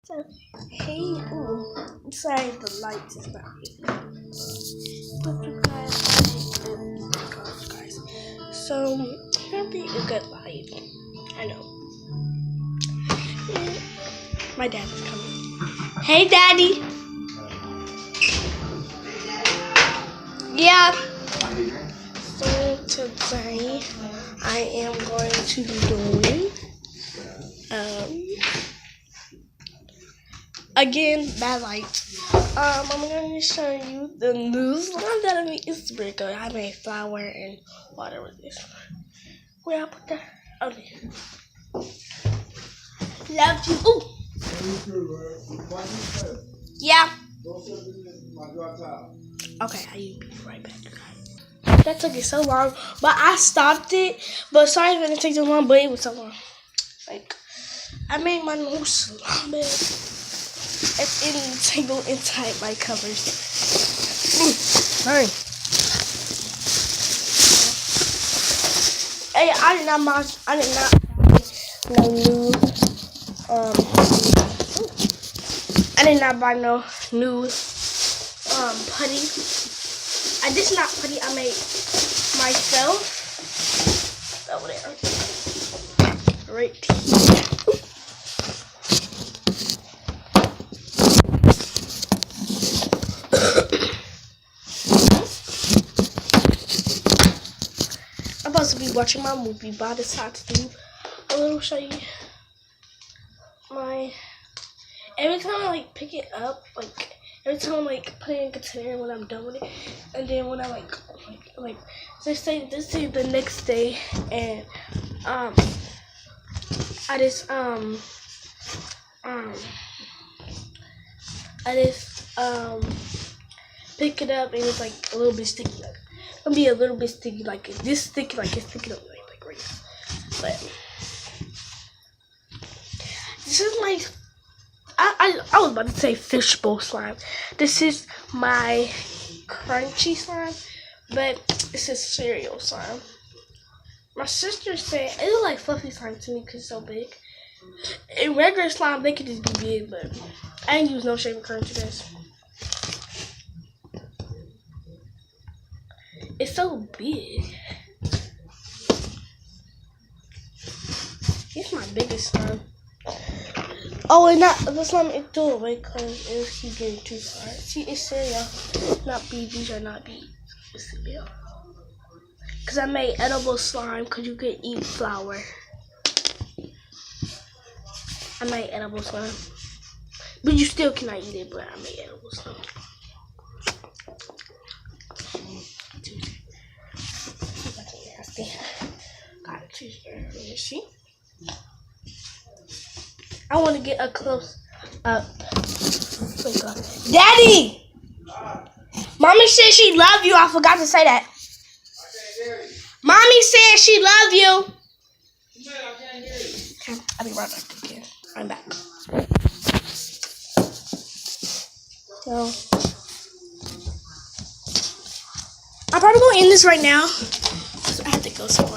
So, hey, ooh, sorry the light is not here. But you guys. So, it'll be a good light. I know. My dad is coming. Hey, Daddy. Yeah. So today I am going to be doing again bad light. I'm going to show you the new slime that I made. It's pretty good. I made flour and water with this. Where I put that? Oh, there. Love you. Ooh. Yeah. Okay, I'll be right back. That took it so long, but I stopped it. But sorry if it didn't take so long, but it was so long. Like, I made my new slime bed. It's entangled inside my covers. Sorry. Hey, I did not buy no new I did not buy no new putty. This is not putty I made myself. Over there. Right here. I'm supposed to be watching my movie, but I decided to do a little show you my. Every time I like pick it up, like every time I like put it in a container when I'm done with it, and then when I like this is the next day, and I just pick it up and it's like a little bit sticky, like it's gonna be a little bit sticky, like this sticky, like it's sticking up like right now. But this is my. I was about to say fishbowl slime. This is my crunchy slime, but this is cereal slime. My sister said it looks like fluffy slime to me because it's so big. In regular slime, they could just be big, but I ain't use no shaving cream to this. It's so big. It's my biggest slime. Oh, and the slime it threw away because it was keep getting too hard. See, it's cereal, not beads. These are not beads. It's cereal. Because I made edible slime because you can eat flour. I made edible slime. But you still cannot eat it, but I made edible slime. Got it too here. You see? I want to get a close up. Oh my God. Daddy! Mommy said she love you. I forgot to say that. Mommy said she love you. Okay, I'll be right back again. I'm back. So, I'm probably going to end this right now. So I have to go somewhere.